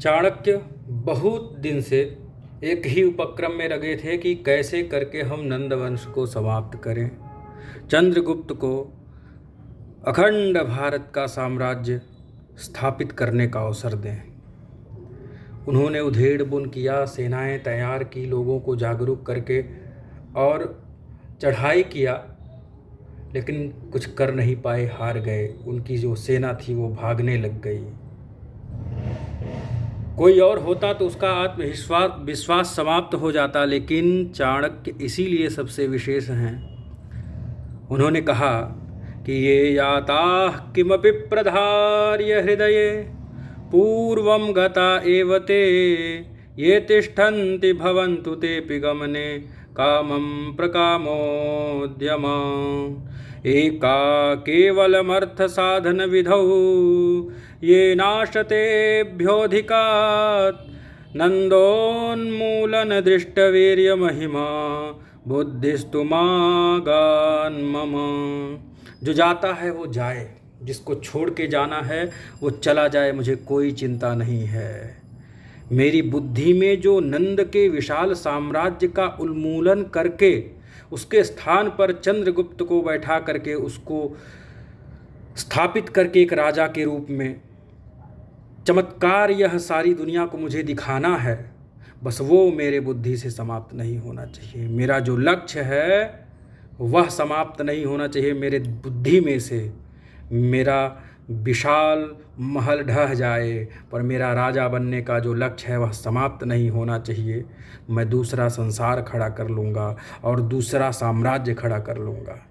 चाणक्य बहुत दिन से एक ही उपक्रम में लगे थे कि कैसे करके हम नंद वंश को समाप्त करें, चंद्रगुप्त को अखंड भारत का साम्राज्य स्थापित करने का अवसर दें। उन्होंने उधेड़-बुन किया, सेनाएं तैयार की, लोगों को जागरूक करके और चढ़ाई किया, लेकिन कुछ कर नहीं पाए, हार गए। उनकी जो सेना थी वो भागने लग गई। कोई और होता तो उसका आत्मविश्वास समाप्त हो जाता, लेकिन चाणक्य इसीलिए सबसे विशेष हैं। उन्होंने कहा कि ये याताः किमपि प्रधार्य हृदये पूर्वं गता एव ते, ये तिष्ठन्ति भवन्तु तेऽपि गमने कामं प्रकामोद्यम, एका केवलमर्थसाधनविधौ ये नाशतेभ्योऽधिकात् नन्दोन्मूलन दृष्टवीर्यमहिमा बुद्धिस्तु मागान् मम। जो जाता है वो जाए, जिसको छोड़ के जाना है वो चला जाए, मुझे कोई चिंता नहीं है। मेरी बुद्धि में जो नंद के विशाल साम्राज्य का उन्मूलन करके उसके स्थान पर चंद्रगुप्त को बैठा करके उसको स्थापित करके एक राजा के रूप में चमत्कार यह सारी दुनिया को मुझे दिखाना है, बस वो मेरे बुद्धि से समाप्त नहीं होना चाहिए। मेरा जो लक्ष्य है वह समाप्त नहीं होना चाहिए मेरे बुद्धि में से। मेरा विशाल महल ढह जाए पर मेरा राजा बनने का जो लक्ष्य है वह समाप्त नहीं होना चाहिए। मैं दूसरा संसार खड़ा कर लूँगा और दूसरा साम्राज्य खड़ा कर लूँगा।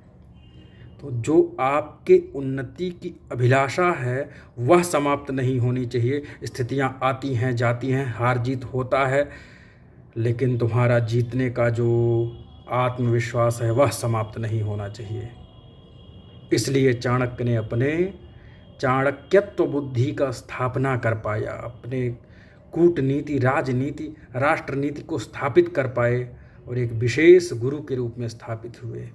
तो जो आपके उन्नति की अभिलाषा है वह समाप्त नहीं होनी चाहिए। स्थितियाँ आती हैं, जाती हैं, हार जीत होता है, लेकिन तुम्हारा जीतने का जो आत्मविश्वास है वह समाप्त नहीं होना चाहिए। इसलिए चाणक्य ने अपने चाणक्यत्व बुद्धि का स्थापना कर पाया, अपने कूटनीति, राजनीति, राष्ट्रनीति को स्थापित कर पाए और एक विशेष गुरु के रूप में स्थापित हुए।